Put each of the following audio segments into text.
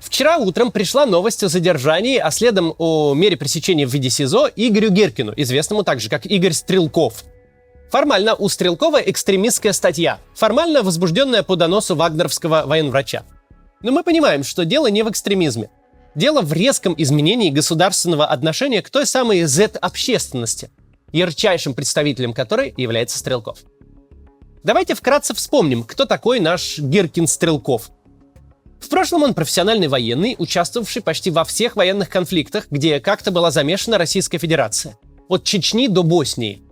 Вчера утром пришла новость о задержании, а следом о мере пресечения в виде СИЗО Игорю Гиркину, известному также как Игорь Стрелков. Формально у Стрелкова экстремистская статья, формально возбужденная по доносу вагнеровского военврача. Но мы понимаем, что дело не в экстремизме. Дело в резком изменении государственного отношения к той самой Z-общественности, ярчайшим представителем которой является Стрелков. Давайте вкратце вспомним, кто такой наш Гиркин-Стрелков. В прошлом он профессиональный военный, участвовавший почти во всех военных конфликтах, где как-то была замешана Российская Федерация. От Чечни до Боснии.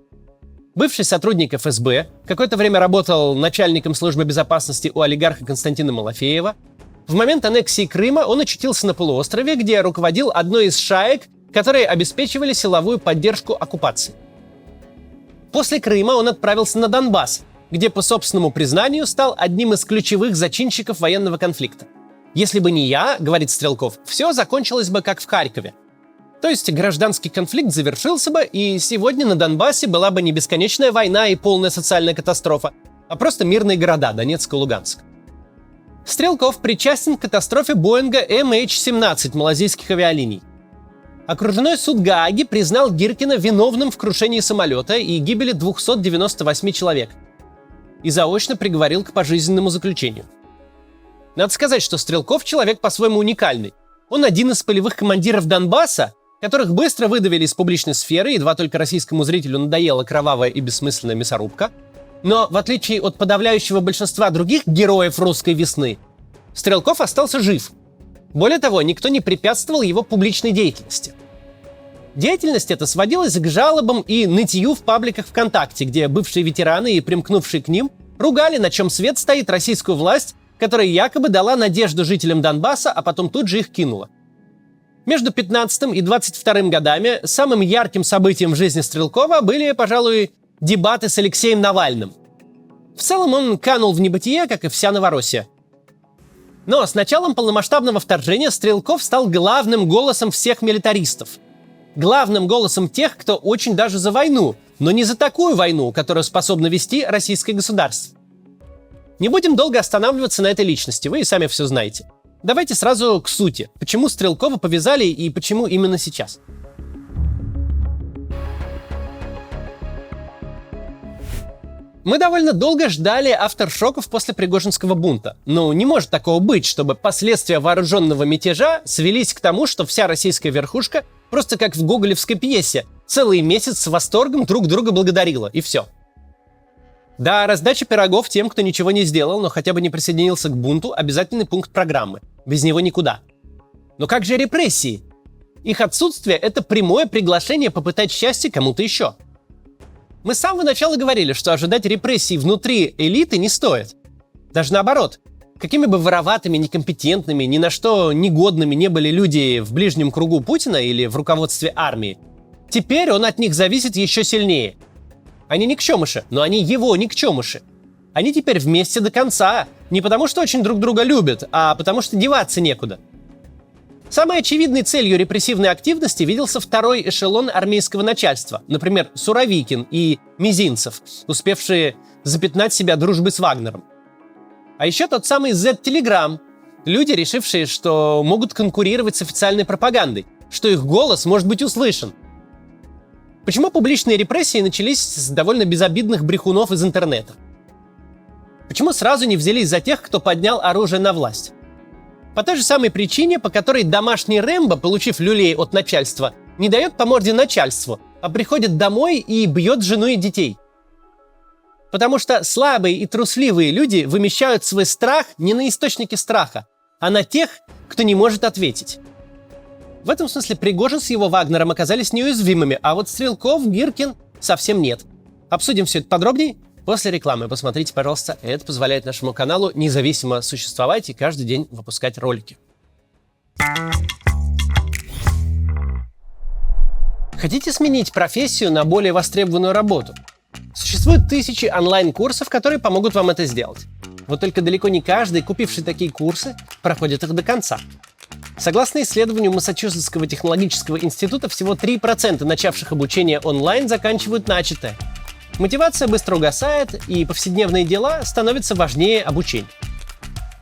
Бывший сотрудник ФСБ, какое-то время работал начальником службы безопасности у олигарха Константина Малафеева. В момент аннексии Крыма он очутился на полуострове, где руководил одной из шаек, которые обеспечивали силовую поддержку оккупации. После Крыма он отправился на Донбасс, где, по собственному признанию, стал одним из ключевых зачинщиков военного конфликта. «Если бы не я, — говорит Стрелков, — все закончилось бы как в Харькове». То есть гражданский конфликт завершился бы, и сегодня на Донбассе была бы не бесконечная война и полная социальная катастрофа, а просто мирные города Донецк и Луганск. Стрелков причастен к катастрофе Боинга MH17 малазийских авиалиний. Окружной суд Гааги признал Гиркина виновным в крушении самолета и гибели 298 человек и заочно приговорил к пожизненному заключению. Надо сказать, что Стрелков человек по-своему уникальный. Он один из полевых командиров Донбасса, которых быстро выдавили из публичной сферы, едва только российскому зрителю надоела кровавая и бессмысленная мясорубка. Но, в отличие от подавляющего большинства других героев русской весны, Стрелков остался жив. Более того, никто не препятствовал его публичной деятельности. Деятельность эта сводилась к жалобам и нытью в пабликах ВКонтакте, где бывшие ветераны и примкнувшие к ним ругали, на чем свет стоит российскую власть, которая якобы дала надежду жителям Донбасса, а потом тут же их кинула. Между 15 и 22 годами самым ярким событием в жизни Стрелкова были, пожалуй, дебаты с Алексеем Навальным. В целом он канул в небытие, как и вся Новороссия. Но с началом полномасштабного вторжения Стрелков стал главным голосом всех милитаристов. Главным голосом тех, кто очень даже за войну, но не за такую войну, которую способно вести российское государство. Не будем долго останавливаться на этой личности, вы и сами все знаете. Давайте сразу к сути. Почему Стрелкова повязали и почему именно сейчас? Мы довольно долго ждали авторшоков после Пригожинского бунта. Но не может такого быть, чтобы последствия вооруженного мятежа свелись к тому, что вся российская верхушка, просто как в гоголевской пьесе, целый месяц с восторгом друг друга благодарила, и все. Да, раздача пирогов тем, кто ничего не сделал, но хотя бы не присоединился к бунту, обязательный пункт программы. Без него никуда. Но как же репрессии? Их отсутствие – это прямое приглашение попытать счастье кому-то еще. Мы с самого начала говорили, что ожидать репрессий внутри элиты не стоит. Даже наоборот. Какими бы вороватыми, некомпетентными, ни на что негодными не были люди в ближнем кругу Путина или в руководстве армии, теперь он от них зависит еще сильнее. Они никчемыши, но они его никчемыши. Они теперь вместе до конца. Не потому, что очень друг друга любят, а потому, что деваться некуда. Самой очевидной целью репрессивной активности виделся второй эшелон армейского начальства. Например, Суровикин и Мизинцев, успевшие запятнать себя дружбой с Вагнером. А еще тот самый Z-Telegram. Люди, решившие, что могут конкурировать с официальной пропагандой, что их голос может быть услышан. Почему публичные репрессии начались с довольно безобидных брехунов из интернета? Почему сразу не взялись за тех, кто поднял оружие на власть? По той же самой причине, по которой домашний Рэмбо, получив люлей от начальства, не дает по морде начальству, а приходит домой и бьет жену и детей. Потому что слабые и трусливые люди вымещают свой страх не на источнике страха, а на тех, кто не может ответить. В этом смысле Пригожин с его Вагнером оказались неуязвимыми, а вот Стрелков, Гиркин совсем нет. Обсудим все это подробнее после рекламы. Посмотрите, пожалуйста, это позволяет нашему каналу независимо существовать и каждый день выпускать ролики. Хотите сменить профессию на более востребованную работу? Существуют тысячи онлайн-курсов, которые помогут вам это сделать. Вот только далеко не каждый, купивший такие курсы, проходит их до конца. Согласно исследованию Массачусетского технологического института, всего 3% начавших обучение онлайн заканчивают начатое. Мотивация быстро угасает, и повседневные дела становятся важнее обучения.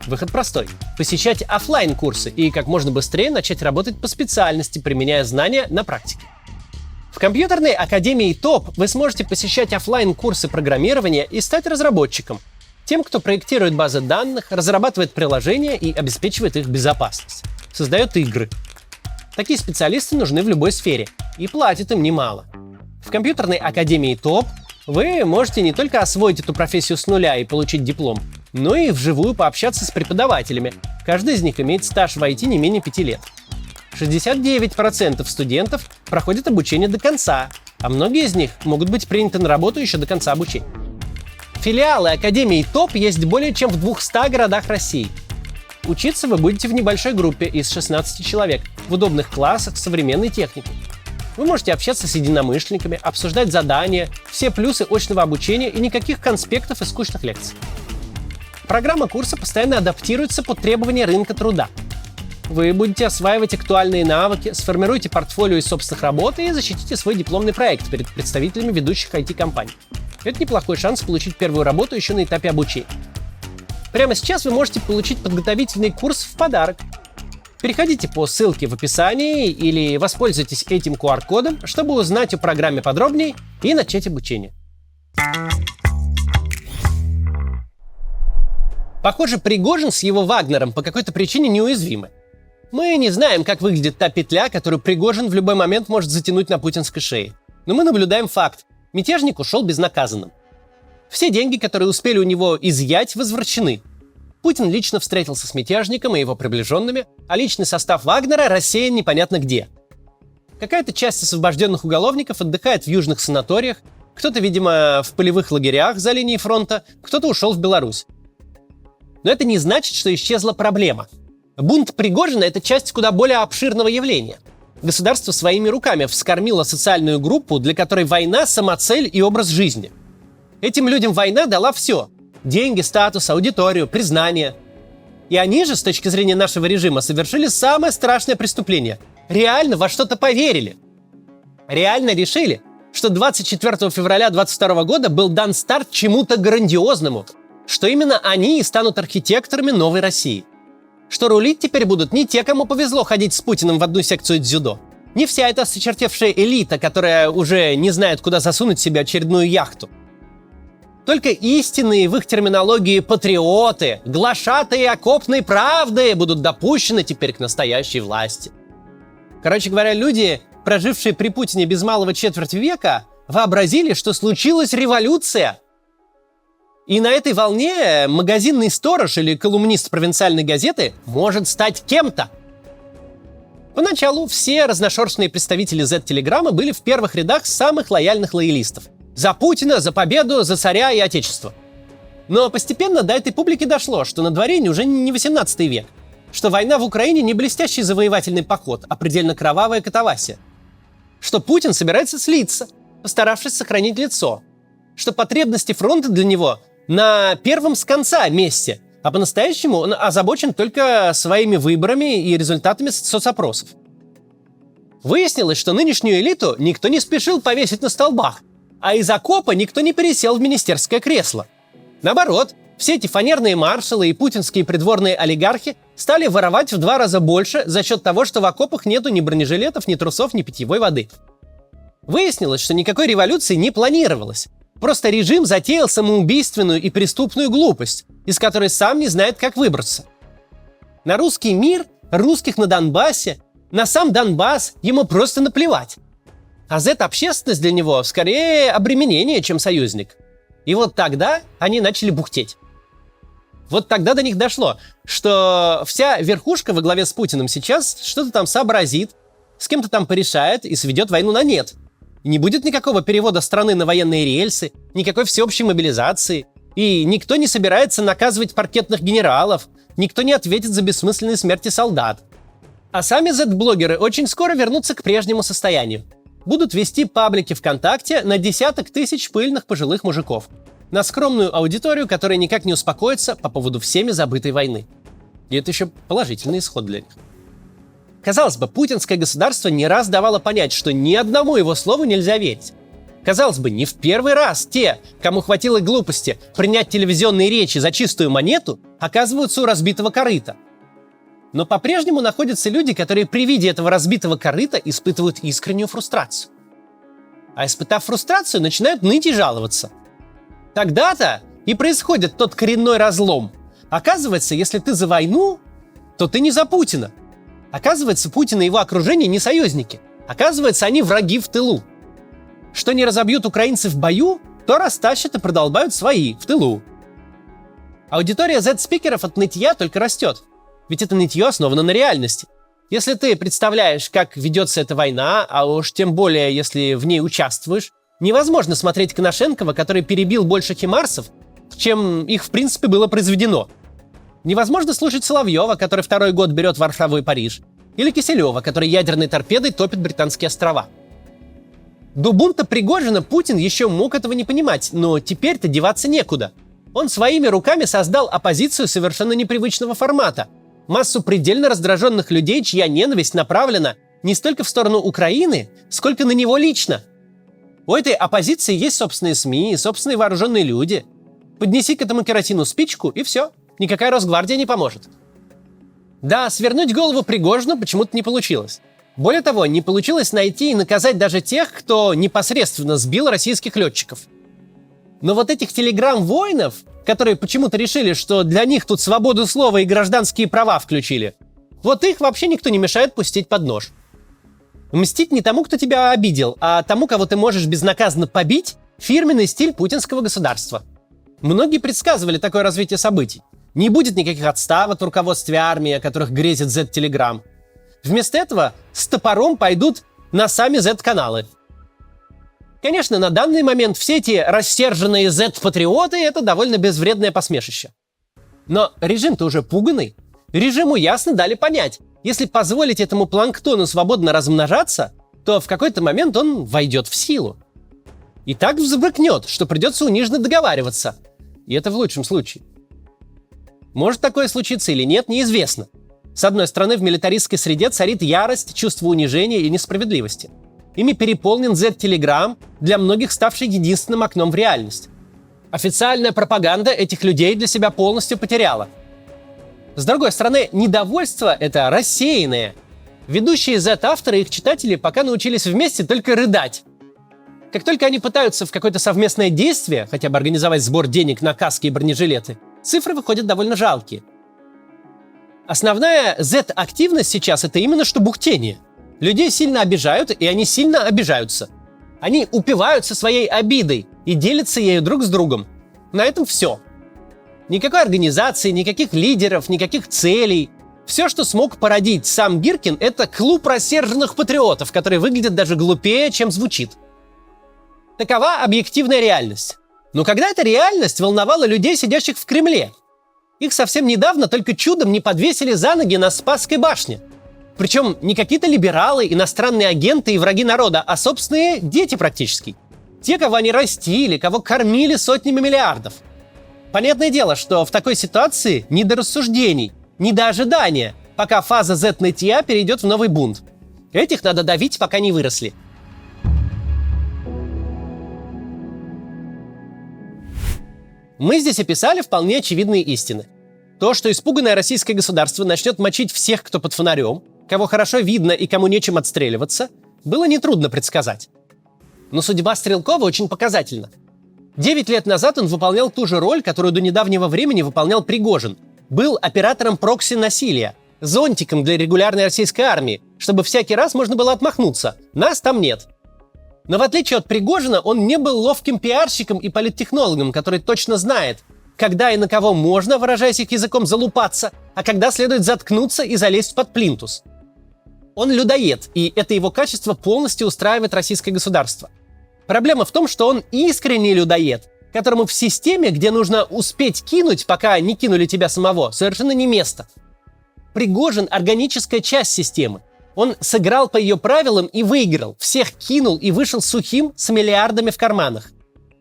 Выход простой. Посещать офлайн курсы и как можно быстрее начать работать по специальности, применяя знания на практике. В компьютерной академии ТОП вы сможете посещать офлайн курсы программирования и стать разработчиком. Тем, кто проектирует базы данных, разрабатывает приложения и обеспечивает их безопасность. Создает игры. Такие специалисты нужны в любой сфере. И платят им немало. В компьютерной академии ТОП вы можете не только освоить эту профессию с нуля и получить диплом, но и вживую пообщаться с преподавателями. Каждый из них имеет стаж в IT не менее 5 лет. 69% студентов проходят обучение до конца, а многие из них могут быть приняты на работу еще до конца обучения. Филиалы Академии ТОП есть более чем в 200 городах России. Учиться вы будете в небольшой группе из 16 человек, в удобных классах с современной техникой. Вы можете общаться с единомышленниками, обсуждать задания, все плюсы очного обучения и никаких конспектов и скучных лекций. Программа курса постоянно адаптируется под требования рынка труда. Вы будете осваивать актуальные навыки, сформируете портфолио из собственных работ и защитите свой дипломный проект перед представителями ведущих IT-компаний. Это неплохой шанс получить первую работу еще на этапе обучения. Прямо сейчас вы можете получить подготовительный курс в подарок. Переходите по ссылке в описании или воспользуйтесь этим QR-кодом, чтобы узнать о программе подробнее и начать обучение. Похоже, Пригожин с его Вагнером по какой-то причине неуязвимы. Мы не знаем, как выглядит та петля, которую Пригожин в любой момент может затянуть на путинской шее. Но мы наблюдаем факт. Мятежник ушел безнаказанным. Все деньги, которые успели у него изъять, возвращены. Путин лично встретился с мятежником и его приближенными, а личный состав Вагнера рассеян непонятно где. Какая-то часть освобожденных уголовников отдыхает в южных санаториях, кто-то, видимо, в полевых лагерях за линией фронта, кто-то ушел в Беларусь. Но это не значит, что исчезла проблема. Бунт Пригожина – это часть куда более обширного явления. Государство своими руками вскормило социальную группу, для которой война – самоцель и образ жизни. Этим людям война дала все – деньги, статус, аудиторию, признание. И они же, с точки зрения нашего режима, совершили самое страшное преступление. Реально во что-то поверили. Реально решили, что 24 февраля 2022 года был дан старт чему-то грандиозному, что именно они и станут архитекторами новой России. Что рулить теперь будут не те, кому повезло ходить с Путиным в одну секцию дзюдо. Не вся эта осточертевшая элита, которая уже не знает, куда засунуть себе очередную яхту. Только истинные в их терминологии патриоты, глашатые окопной правды будут допущены теперь к настоящей власти. Короче говоря, люди, прожившие при Путине без малого четверть века, вообразили, что случилась революция. И на этой волне магазинный сторож или колумнист провинциальной газеты может стать кем-то. Поначалу все разношерстные представители Z-телеграмма были в первых рядах самых лояльных лоялистов. За Путина, за победу, за царя и отечество. Но постепенно до этой публики дошло, что на дворе уже не 18 век, что война в Украине не блестящий завоевательный поход, а предельно кровавая катавасия. Что Путин собирается слиться, постаравшись сохранить лицо. Что потребности фронта для него на первом с конца месте, а по-настоящему он озабочен только своими выборами и результатами соцопросов. Выяснилось, что нынешнюю элиту никто не спешил повесить на столбах, а из окопа никто не пересел в министерское кресло. Наоборот, все эти фанерные маршалы и путинские придворные олигархи стали воровать в 2 раза больше за счет того, что в окопах нету ни бронежилетов, ни трусов, ни питьевой воды. Выяснилось, что никакой революции не планировалось. Просто режим затеял самоубийственную и преступную глупость, из которой сам не знает, как выбраться. На русский мир, русских на Донбассе, на сам Донбасс ему просто наплевать. А Z-общественность для него скорее обременение, чем союзник. И вот тогда они начали бухтеть. Вот тогда до них дошло, что вся верхушка во главе с Путиным сейчас что-то там сообразит, с кем-то там порешает и сведет войну на нет. Не будет никакого перевода страны на военные рельсы, никакой всеобщей мобилизации. И никто не собирается наказывать паркетных генералов, никто не ответит за бессмысленные смерти солдат. А сами Z-блогеры очень скоро вернутся к прежнему состоянию. Будут вести паблики ВКонтакте на десяток тысяч пыльных пожилых мужиков. На скромную аудиторию, которая никак не успокоится по поводу всеми забытой войны. И это еще положительный исход для них. Казалось бы, путинское государство не раз давало понять, что ни одному его слову нельзя верить. Казалось бы, не в первый раз те, кому хватило глупости принять телевизионные речи за чистую монету, оказываются у разбитого корыта. Но по-прежнему находятся люди, которые при виде этого разбитого корыта испытывают искреннюю фрустрацию. А испытав фрустрацию, начинают ныть и жаловаться. Тогда-то и происходит тот коренной разлом. Оказывается, если ты за войну, то ты не за Путина. Оказывается, Путин и его окружение не союзники. Оказывается, они враги в тылу. Что не разобьют украинцы в бою, то растащат и продолбают свои в тылу. Аудитория Z-спикеров от нытья только растет. Ведь это нытье основано на реальности. Если ты представляешь, как ведется эта война, а уж тем более, если в ней участвуешь, невозможно смотреть Коношенкова, который перебил больше химарсов, чем их в принципе было произведено. Невозможно слушать Соловьева, который второй год берет Варшаву и Париж. Или Киселева, который ядерной торпедой топит Британские острова. До бунта Пригожина Путин еще мог этого не понимать, но теперь-то деваться некуда. Он своими руками создал оппозицию совершенно непривычного формата. Массу предельно раздраженных людей, чья ненависть направлена не столько в сторону Украины, сколько на него лично. У этой оппозиции есть собственные СМИ и собственные вооруженные люди. Поднеси к этому керосину спичку, и все. Никакая Росгвардия не поможет. Да, свернуть голову Пригожину почему-то не получилось. Более того, не получилось найти и наказать даже тех, кто непосредственно сбил российских летчиков. Но вот этих телеграм-воинов, которые почему-то решили, что для них тут свободу слова и гражданские права включили, вот их вообще никто не мешает пустить под нож. Мстить не тому, кто тебя обидел, а тому, кого ты можешь безнаказанно побить – фирменный стиль путинского государства. Многие предсказывали такое развитие событий. Не будет никаких отставок в руководстве армии, о которых грезит Z-телеграм. Вместо этого с топором пойдут на сами Z-каналы. Конечно, на данный момент все эти рассерженные Z-патриоты – это довольно безвредное посмешище. Но режим-то уже пуганый. Режиму ясно дали понять, если позволить этому планктону свободно размножаться, то в какой-то момент он войдет в силу. И так взбрыкнет, что придется униженно договариваться. И это в лучшем случае. Может такое случиться или нет, неизвестно. С одной стороны, в милитаристской среде царит ярость, чувство унижения и несправедливости. Ими переполнен Z-телеграм, для многих ставший единственным окном в реальность. Официальная пропаганда этих людей для себя полностью потеряла. С другой стороны, недовольство это рассеянное. Ведущие Z-авторы и их читатели пока научились вместе только рыдать. Как только они пытаются в какое-то совместное действие, хотя бы организовать сбор денег на каски и бронежилеты, цифры выходят довольно жалкие. Основная Z-активность сейчас – это именно что бухтение. Людей сильно обижают, и они сильно обижаются. Они упиваются своей обидой и делятся ею друг с другом. На этом все. Никакой организации, никаких лидеров, никаких целей. Все, что смог породить сам Гиркин, это клуб рассерженных патриотов, который выглядит даже глупее, чем звучит. Такова объективная реальность. Но когда эта реальность волновала людей, сидящих в Кремле? Их совсем недавно только чудом не подвесили за ноги на Спасской башне. Причем не какие-то либералы, иностранные агенты и враги народа, а собственные дети практически. Те, кого они растили, кого кормили сотнями миллиардов. Понятное дело, что в такой ситуации не до рассуждений, не до ожидания, пока фаза Z-нытья перейдет в новый бунт. Этих надо давить, пока не выросли. Мы здесь описали вполне очевидные истины. То, что испуганное российское государство начнет мочить всех, кто под фонарем, кого хорошо видно и кому нечем отстреливаться, было нетрудно предсказать. Но судьба Стрелкова очень показательна. 9 лет назад он выполнял ту же роль, которую до недавнего времени выполнял Пригожин. Был оператором прокси-насилия, зонтиком для регулярной российской армии, чтобы всякий раз можно было отмахнуться. Нас там нет. Но в отличие от Пригожина, он не был ловким пиарщиком и политтехнологом, который точно знает, когда и на кого можно, выражаясь их языком, залупаться, а когда следует заткнуться и залезть под плинтус. Он людоед, и это его качество полностью устраивает российское государство. Проблема в том, что он искренний людоед, которому в системе, где нужно успеть кинуть, пока не кинули тебя самого, совершенно не место. Пригожин – органическая часть системы. Он сыграл по ее правилам и выиграл, всех кинул и вышел сухим с миллиардами в карманах.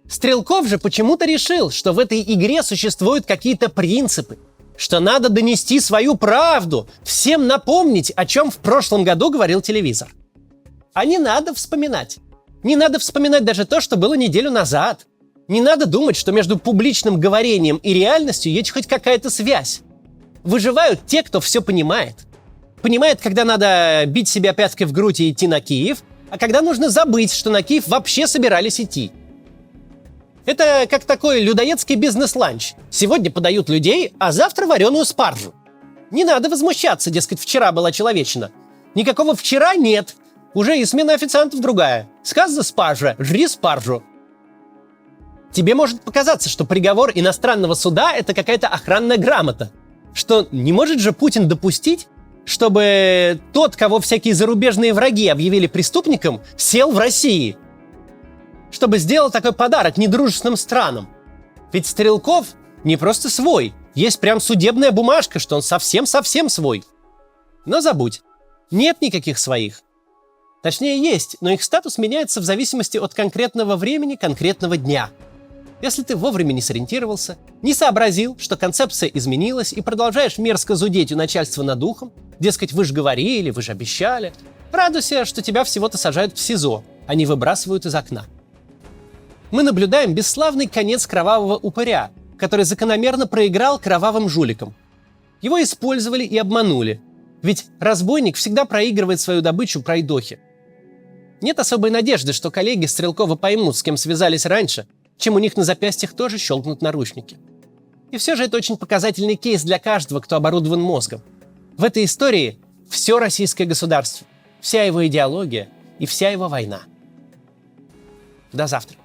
Стрелков же почему-то решил, что в этой игре существуют какие-то принципы, что надо донести свою правду, всем напомнить, о чем в прошлом году говорил телевизор. А не надо вспоминать. Не надо вспоминать даже то, что было неделю назад. Не надо думать, что между публичным говорением и реальностью есть хоть какая-то связь. Выживают те, кто все понимает. Понимает, когда надо бить себя пяткой в грудь и идти на Киев, а когда нужно забыть, что на Киев вообще собирались идти. Это как такой людоедский бизнес-ланч. Сегодня подают людей, а завтра вареную спаржу. Не надо возмущаться, дескать, вчера была человечина. Никакого вчера нет. Уже и смена официантов другая. Сказано спаржа, жри спаржу. Тебе может показаться, что приговор иностранного суда – это какая-то охранная грамота. Что не может же Путин допустить, чтобы тот, кого всякие зарубежные враги объявили преступником, сел в России. Чтобы сделал такой подарок недружественным странам. Ведь Стрелков не просто свой. Есть прям судебная бумажка, что он совсем-совсем свой. Но забудь. Нет никаких своих. Точнее, есть, но их статус меняется в зависимости от конкретного времени, конкретного дня. Если ты вовремя не сориентировался, не сообразил, что концепция изменилась и продолжаешь мерзко зудеть у начальства над ухом, дескать, вы же говорили, вы же обещали, радуйся, что тебя всего-то сажают в СИЗО, а не выбрасывают из окна. Мы наблюдаем бесславный конец кровавого упыря, который закономерно проиграл кровавым жуликам. Его использовали и обманули, ведь разбойник всегда проигрывает свою добычу пройдохе. Нет особой надежды, что коллеги Стрелкова поймут, с кем связались раньше, чем у них на запястьях тоже щелкнут наручники. И все же это очень показательный кейс для каждого, кто оборудован мозгом. В этой истории все российское государство, вся его идеология и вся его война. До завтра.